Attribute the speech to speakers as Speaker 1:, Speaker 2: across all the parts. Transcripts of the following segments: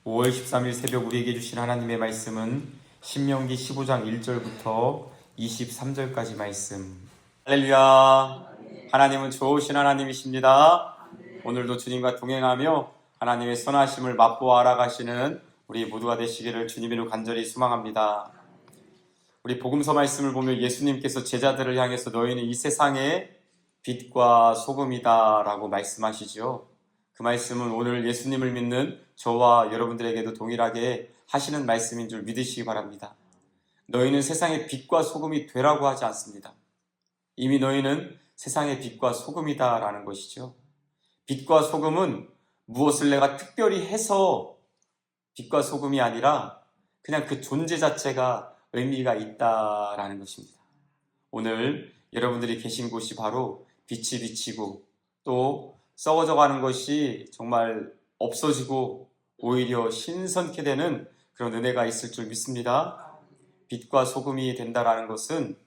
Speaker 1: 5월 13일 새벽 우리에게 주신 하나님의 말씀은 신명기 15장 1절부터 23절까지 말씀. 할렐루야. 하나님은 좋으신 하나님이십니다. 오늘도 주님과 동행하며 하나님의 선하심을 맛보아 알아가시는 우리 모두가 되시기를 주님으로 간절히 소망합니다. 우리 복음서 말씀을 보면 예수님께서 제자들을 향해서 너희는 이 세상의 빛과 소금이다 라고 말씀하시죠. 그 말씀은 오늘 예수님을 믿는 저와 여러분들에게도 동일하게 하시는 말씀인 줄 믿으시기 바랍니다. 너희는 세상의 빛과 소금이 되라고 하지 않습니다. 이미 너희는 세상의 빛과 소금이다 라는 것이죠. 빛과 소금은 무엇을 내가 특별히 해서 빛과 소금이 아니라 그냥 그 존재 자체가 의미가 있다라는 것입니다. 오늘 여러분들이 계신 곳이 바로 빛이 비치고 또 썩어져 가는 것이 정말 없어지고 오히려 신선케 되는 그런 은혜가 있을 줄 믿습니다. 빛과 소금이 된다라는 것은,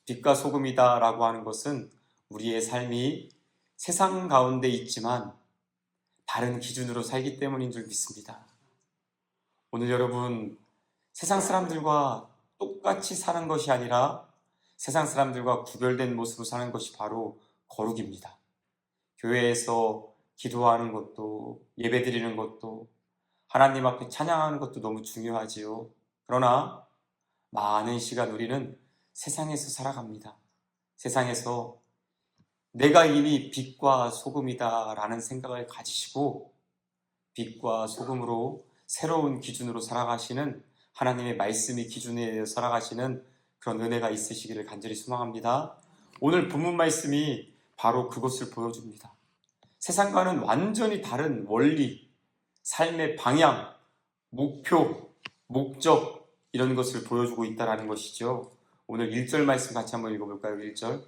Speaker 1: 빛과 소금이다라고 하는 것은 우리의 삶이 세상 가운데 있지만 다른 기준으로 살기 때문인 줄 믿습니다. 오늘 여러분, 세상 사람들과 똑같이 사는 것이 아니라 세상 사람들과 구별된 모습으로 사는 것이 바로 거룩입니다. 교회에서 기도하는 것도, 예배드리는 것도, 하나님 앞에 찬양하는 것도 너무 중요하지요. 그러나 많은 시간 우리는 세상에서 살아갑니다. 세상에서 내가 이미 빛과 소금이다 라는 생각을 가지시고 빛과 소금으로 새로운 기준으로 살아가시는, 하나님의 말씀이 기준에 살아가시는 그런 은혜가 있으시기를 간절히 소망합니다. 오늘 본문 말씀이 바로 그것을 보여줍니다. 세상과는 완전히 다른 원리, 삶의 방향, 목표, 목적, 이런 것을 보여주고 있다는 것이죠. 오늘 1절 말씀 같이 한번 읽어볼까요? 1절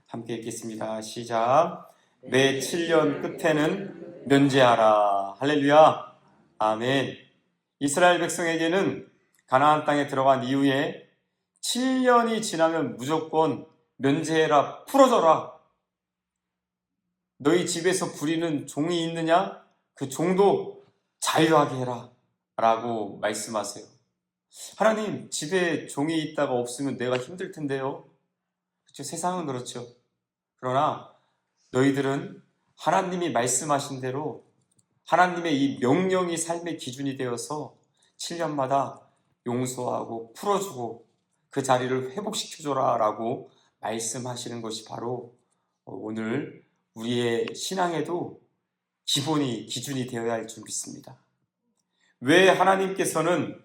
Speaker 1: 함께 읽겠습니다. 시작. 매 7년 끝에는 면제하라. 할렐루야. 아멘. 이스라엘 백성에게는 가나안 땅에 들어간 이후에 7년이 지나면 무조건 면제해라, 풀어져라. 너희 집에서 부리는 종이 있느냐? 그 종도 자유하게 해라 라고 말씀하세요. 하나님, 집에 종이 있다가 없으면 내가 힘들 텐데요. 그렇죠? 세상은 그렇죠. 그러나 너희들은 하나님이 말씀하신 대로 하나님의 이 명령이 삶의 기준이 되어서 7년마다 용서하고 풀어주고 그 자리를 회복시켜줘라 라고 말씀하시는 것이 바로 오늘 우리의 신앙에도 기본이, 기준이 되어야 할 줄 믿습니다. 왜 하나님께서는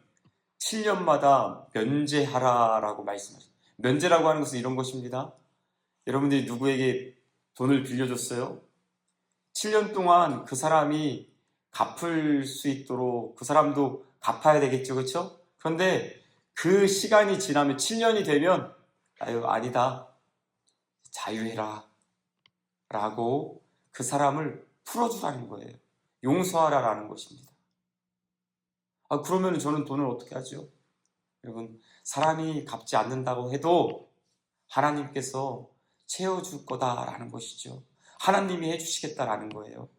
Speaker 1: 7년마다 면제하라 라고 말씀하십니다. 면제라고 하는 것은 이런 것입니다. 여러분들이 누구에게 돈을 빌려줬어요? 7년 동안 그 사람이 갚을 수 있도록 그 사람도 갚아야 되겠죠, 그렇죠? 그런데 그 시간이 지나면 7년이 되면 아니다, 자유해라 라고 그 사람을 풀어주라는 거예요. 용서하라라는 것입니다. 그러면 저는 돈을 어떻게 하죠? 여러분, 사람이 갚지 않는다고 해도 하나님께서 채워줄 거다라는 것이죠. 하나님이 해주시겠다라는 거예요.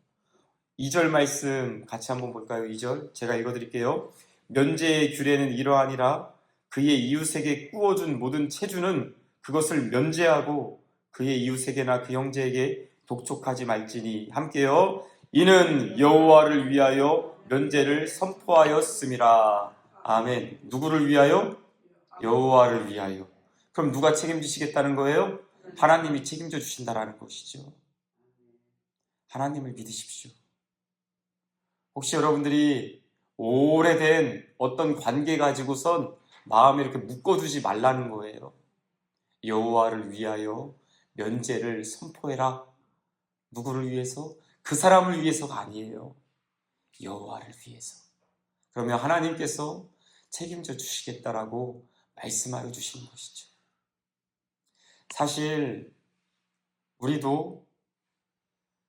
Speaker 1: 2절 말씀 같이 한번 볼까요? 2절 제가 읽어드릴게요. 면제의 규례는 이러하니라. 그의 이웃에게 꾸어준 모든 체주는 그것을 면제하고 그의 이웃에게나 그 형제에게 독촉하지 말지니. 함께요. 이는 여호와를 위하여 면제를 선포하였음이라. 아멘. 누구를 위하여? 여호와를 위하여. 그럼 누가 책임지시겠다는 거예요? 하나님이 책임져 주신다라는 것이죠. 하나님을 믿으십시오. 혹시 여러분들이 오래된 어떤 관계 가지고선 마음에 이렇게 묶어두지 말라는 거예요. 여호와를 위하여 면제를 선포해라. 누구를 위해서? 그 사람을 위해서가 아니에요. 여호와를 위해서. 그러면 하나님께서 책임져 주시겠다라고 말씀하여 주시는 것이죠. 사실 우리도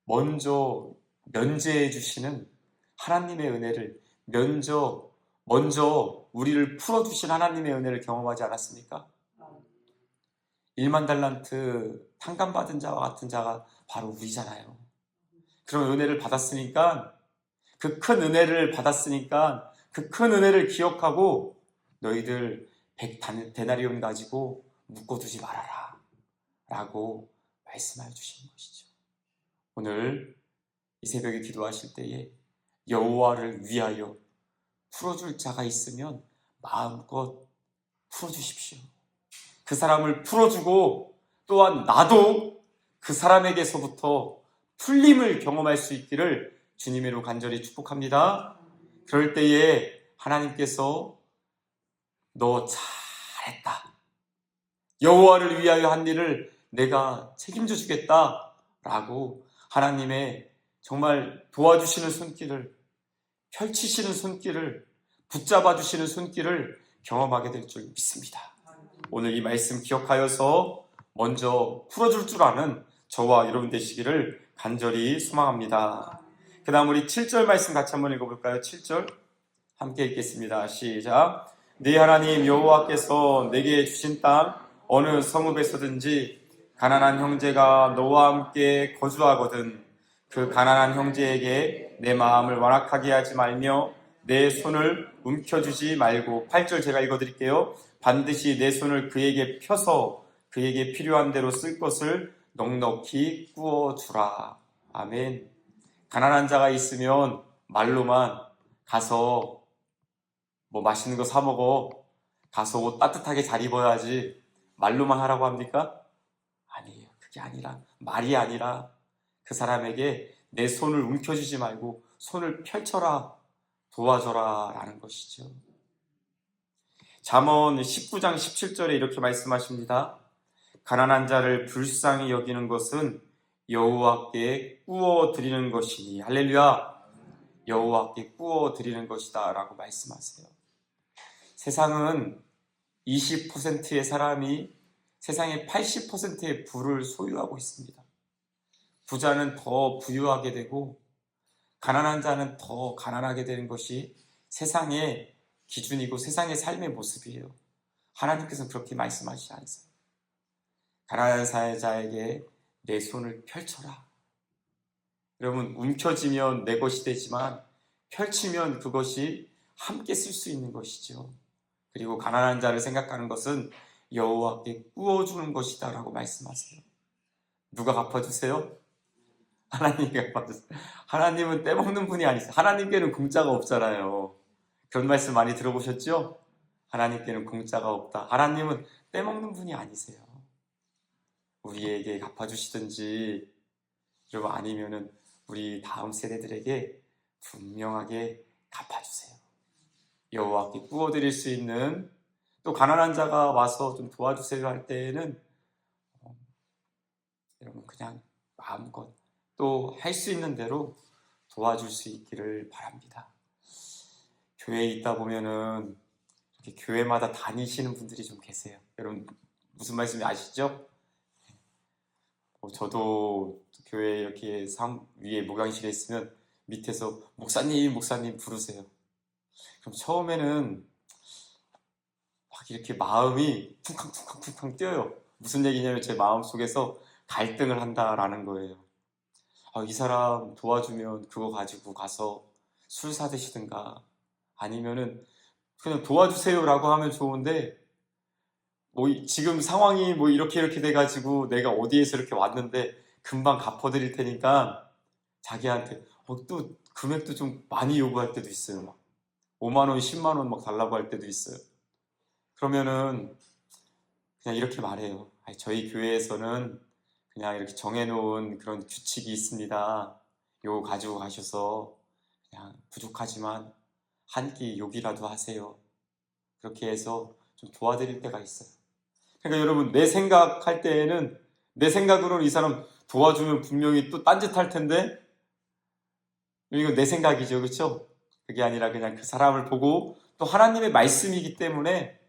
Speaker 1: 먼저 면제해 주시는 하나님의 은혜를, 먼저 우리를 풀어주신 하나님의 은혜를 경험하지 않았습니까? 1만 달란트 탕감받은 자와 같은 자가 바로 우리잖아요. 그런 은혜를 받았으니까 그 큰 은혜를 받았으니까 그 큰 은혜를 기억하고 너희들 100데나리온 가지고 묶어두지 말아라 라고 말씀해 주시는 것이죠. 오늘 이 새벽에 기도하실 때에 여호와를 위하여 풀어줄 자가 있으면 마음껏 풀어주십시오. 그 사람을 풀어주고 또한 나도 그 사람에게서부터 풀림을 경험할 수 있기를 주님으로 간절히 축복합니다. 그럴 때에 하나님께서 너 잘했다. 여호와를 위하여 한 일을 내가 책임져 주겠다 라고 하나님의 정말 도와주시는 손길을, 펼치시는 손길을, 붙잡아 주시는 손길을 경험하게 될 줄 믿습니다. 오늘 이 말씀 기억하여서 먼저 풀어줄 줄 아는 저와 여러분 되시기를 간절히 소망합니다. 그 다음 우리 7절 말씀 같이 한번 읽어볼까요? 7절 함께 읽겠습니다. 시작. 네 하나님 여호와께서 내게 주신 땅 어느 성읍에서든지 가난한 형제가 너와 함께 거주하거든 그 가난한 형제에게 내 마음을 완악하게 하지 말며 내 손을 움켜주지 말고 8절 제가 읽어드릴게요. 반드시 내 손을 그에게 펴서 그에게 필요한 대로 쓸 것을 넉넉히 꾸어주라. 아멘. 가난한 자가 있으면 말로만 가서 뭐 맛있는 거 사 먹어, 가서 옷 따뜻하게 잘 입어야지 말로만 하라고 합니까? 아니에요. 그게 아니라, 말이 아니라 그 사람에게 내 손을 움켜주지 말고 손을 펼쳐라, 도와줘라 라는 것이죠. 잠언 19장 17절에 이렇게 말씀하십니다. 가난한 자를 불쌍히 여기는 것은 여호와께 꾸어 드리는 것이니, 할렐루야, 여호와께 꾸어 드리는 것이다 라고 말씀하세요. 세상은 20%의 사람이 세상의 80%의 부를 소유하고 있습니다. 부자는 더 부유하게 되고 가난한 자는 더 가난하게 되는 것이 세상의 기준이고 세상의 삶의 모습이에요. 하나님께서는 그렇게 말씀하시지 않으세요. 가난한 사회자에게 내 손을 펼쳐라. 여러분, 움켜쥐면 내 것이 되지만 펼치면 그것이 함께 쓸 수 있는 것이죠. 그리고 가난한 자를 생각하는 것은 여호와께 꾸어주는 것이다 라고 말씀하세요. 누가 갚아주세요? 하나님이 갚아주세요. 하나님은 떼먹는 분이 아니세요. 하나님께는 공짜가 없잖아요. 그런 말씀 많이 들어보셨죠? 하나님께는 공짜가 없다. 하나님은 떼먹는 분이 아니세요. 우리에게 갚아주시든지 여러분 아니면은 우리 다음 세대들에게 분명하게 갚아주세요. 여호와께 꾸어드릴 수 있는, 또 가난한 자가 와서 좀 도와주세요 할 때에는 여러분 그냥 마음껏 또 할 수 있는 대로 도와줄 수 있기를 바랍니다. 교회에 있다 보면은 이렇게 교회마다 다니시는 분들이 좀 계세요. 여러분 무슨 말씀인지 아시죠? 저도 교회 이렇게 위에 목양실에 있으면 밑에서 목사님 부르세요. 그럼 처음에는 막 이렇게 마음이 쿵쾅쿵쾅쿵쾅 뛰어요. 무슨 얘기냐면 제 마음 속에서 갈등을 한다라는 거예요. 이 사람 도와주면 그거 가지고 가서 술 사드시든가 아니면은 그냥 도와주세요라고 하면 좋은데 지금 상황이 이렇게 돼가지고 내가 어디에서 이렇게 왔는데 금방 갚아드릴 테니까 자기한테 또 금액도 좀 많이 요구할 때도 있어요. 막 5만 원, 10만 원 막 달라고 할 때도 있어요. 그러면은 그냥 이렇게 말해요. 저희 교회에서는 그냥 이렇게 정해놓은 그런 규칙이 있습니다. 요거 가지고 가셔서 그냥 부족하지만 한 끼 욕이라도 하세요. 그렇게 해서 좀 도와드릴 때가 있어요. 그러니까 여러분 내 생각할 때에는 내 생각으로는 이 사람 도와주면 분명히 또 딴짓할 텐데 이거 내 생각이죠. 그렇죠? 그게 아니라 그냥 그 사람을 보고 또 하나님의 말씀이기 때문에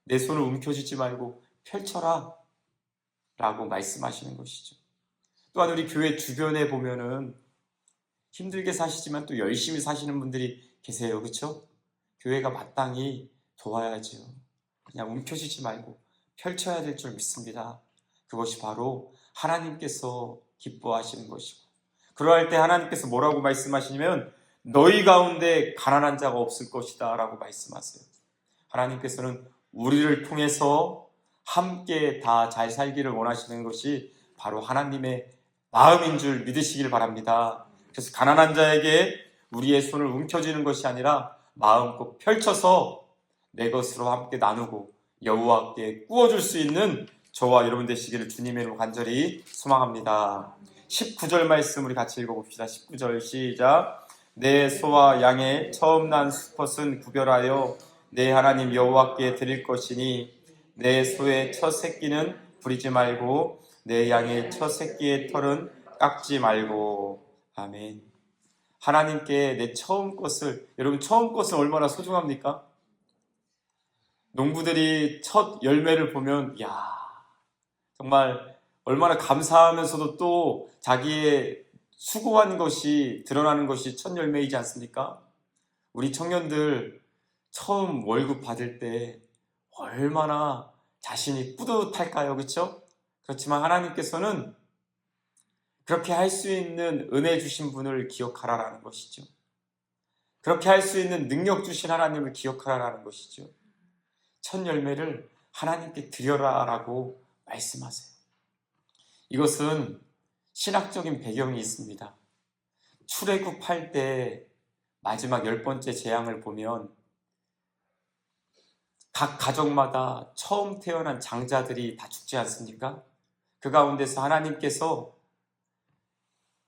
Speaker 1: 내 손을 움켜쥐지 말고 펼쳐라 라고 말씀하시는 것이죠. 또한 우리 교회 주변에 보면은 힘들게 사시지만 또 열심히 사시는 분들이 계세요. 그렇죠? 교회가 마땅히 도와야죠. 그냥 움켜쥐지 말고 펼쳐야 될 줄 믿습니다. 그것이 바로 하나님께서 기뻐하시는 것이고, 그러할 때 하나님께서 뭐라고 말씀하시냐면 너희 가운데 가난한 자가 없을 것이다 라고 말씀하세요. 하나님께서는 우리를 통해서 함께 다 잘 살기를 원하시는 것이 바로 하나님의 마음인 줄 믿으시길 바랍니다. 그래서 가난한 자에게 우리의 손을 움켜쥐는 것이 아니라 마음껏 펼쳐서 내 것으로 함께 나누고 여호와께 구워줄 수 있는 저와 여러분 되시기를 주님의 이름으로 간절히 소망합니다. 19절 말씀 우리 같이 읽어봅시다. 19절 시작. 내 소와 양의 처음 난 수컷은 구별하여 내 하나님 여호와께 드릴 것이니 내 소의 첫 새끼는 부리지 말고 내 양의 첫 새끼의 털은 깎지 말고. 아멘. 하나님께 내 처음 것을, 여러분 처음 것은 얼마나 소중합니까? 농부들이 첫 열매를 보면 야 정말 얼마나 감사하면서도 또 자기의 수고한 것이 드러나는 것이 첫 열매이지 않습니까? 우리 청년들 처음 월급 받을 때 얼마나 자신이 뿌듯할까요? 그렇죠? 그렇지만 하나님께서는 그렇게 할 수 있는 은혜 주신 분을 기억하라라는 것이죠. 그렇게 할 수 있는 능력 주신 하나님을 기억하라라는 것이죠. 첫 열매를 하나님께 드려라라고 말씀하세요. 이것은 신학적인 배경이 있습니다. 출애굽할 때 마지막 10번째 재앙을 보면 각 가족마다 처음 태어난 장자들이 다 죽지 않습니까? 그 가운데서 하나님께서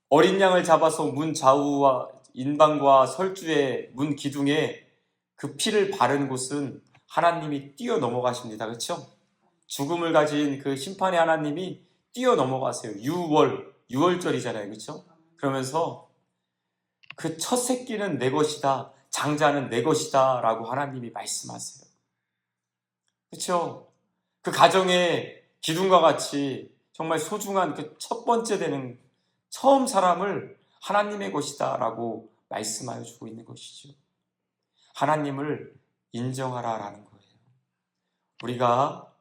Speaker 1: 어린 양을 잡아서 문 좌우와 인방과 설주의 문 기둥에 그 피를 바른 곳은 하나님이 뛰어 넘어가십니다. 그렇죠? 죽음을 가진 그 심판의 하나님이 뛰어 넘어가세요. 유월절이잖아요. 그렇죠? 그러면서 그 첫 새끼는 내 것이다. 장자는 내 것이다. 라고 하나님이 말씀하세요. 그렇죠? 그 가정의 기둥과 같이 정말 소중한 그 첫 번째 되는 처음 사람을 하나님의 것이다 라고 말씀하여 주고 있는 것이죠. 하나님을 인정하라라는 거예요. 우리가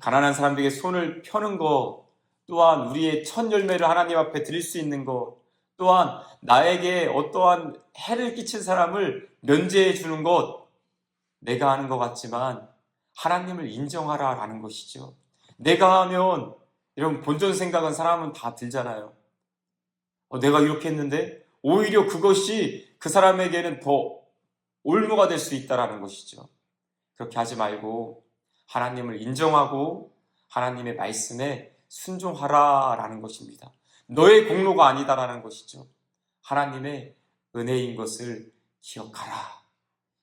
Speaker 1: 가난한 사람들에게 손을 펴는 것, 또한 우리의 첫 열매를 하나님 앞에 드릴 수 있는 것, 또한 나에게 어떠한 해를 끼친 사람을 면제해 주는 것, 내가 하는 것 같지만 하나님을 인정하라라는 것이죠. 내가 하면 이런 본전 생각은 사람은 다 들잖아요. 내가 이렇게 했는데 오히려 그것이 그 사람에게는 더 올무가 될 수 있다라는 것이죠. 그렇게 하지 말고 하나님을 인정하고 하나님의 말씀에 순종하라라는 것입니다. 너의 공로가 아니다라는 것이죠. 하나님의 은혜인 것을 기억하라.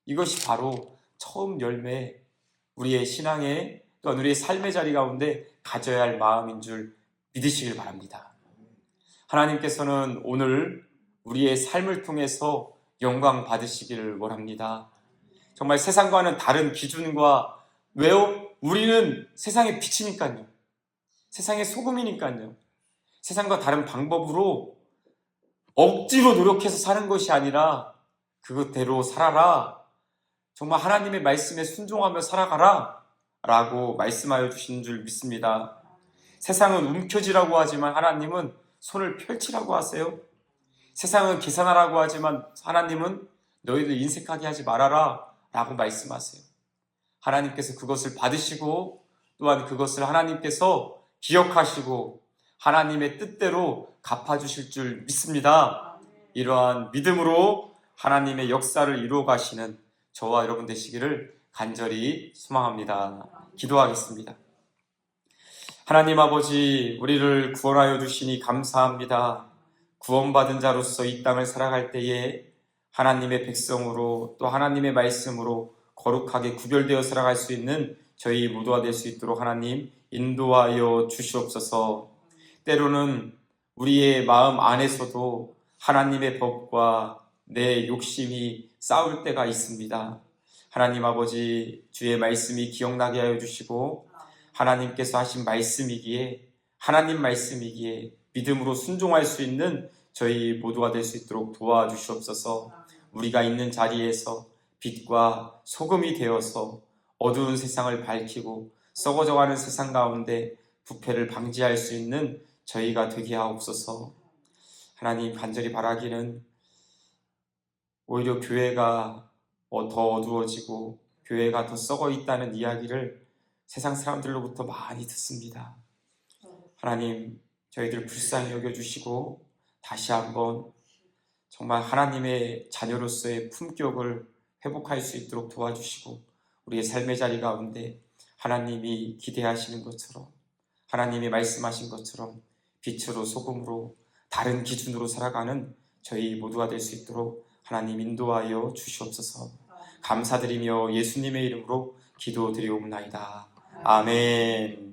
Speaker 1: 이것이 바로 처음 열매, 우리의 신앙의 또한 우리의 삶의 자리 가운데 가져야 할 마음인 줄 믿으시길 바랍니다. 하나님께서는 오늘 우리의 삶을 통해서 영광 받으시기를 원합니다. 정말 세상과는 다른 기준과, 왜요? 우리는 세상의 빛이니까요. 세상의 소금이니까요. 세상과 다른 방법으로 억지로 노력해서 사는 것이 아니라 그것대로 살아라. 정말 하나님의 말씀에 순종하며 살아가라 라고 말씀하여 주신 줄 믿습니다. 세상은 움켜쥐라고 하지만 하나님은 손을 펼치라고 하세요. 세상은 계산하라고 하지만 하나님은 너희들 인색하게 하지 말아라 라고 말씀하세요. 하나님께서 그것을 받으시고 또한 그것을 하나님께서 기억하시고 하나님의 뜻대로 갚아주실 줄 믿습니다. 이러한 믿음으로 하나님의 역사를 이루어 가시는 저와 여러분 되시기를 간절히 소망합니다. 기도하겠습니다. 하나님 아버지, 우리를 구원하여 주시니 감사합니다. 구원받은 자로서 이 땅을 살아갈 때에 하나님의 백성으로 또 하나님의 말씀으로 거룩하게 구별되어 살아갈 수 있는 저희 모두가 될 수 있도록 하나님 인도하여 주시옵소서. 때로는 우리의 마음 안에서도 하나님의 법과 내 욕심이 싸울 때가 있습니다. 하나님 아버지, 주의 말씀이 기억나게 하여 주시고 하나님께서 하신 말씀이기에, 하나님 말씀이기에 믿음으로 순종할 수 있는 저희 모두가 될 수 있도록 도와주시옵소서. 우리가 있는 자리에서 빛과 소금이 되어서 어두운 세상을 밝히고 썩어져가는 세상 가운데 부패를 방지할 수 있는 저희가 되게 하옵소서. 하나님 간절히 바라기는 오히려 교회가 더 어두워지고 교회가 더 썩어 있다는 이야기를 세상 사람들로부터 많이 듣습니다. 하나님, 저희들 불쌍히 여겨주시고 다시 한번 정말 하나님의 자녀로서의 품격을 회복할 수 있도록 도와주시고 우리의 삶의 자리 가운데 하나님이 기대하시는 것처럼, 하나님이 말씀하신 것처럼 빛으로 소금으로 다른 기준으로 살아가는 저희 모두가 될 수 있도록 하나님 인도하여 주시옵소서. 감사드리며 예수님의 이름으로 기도드리옵나이다. 아멘.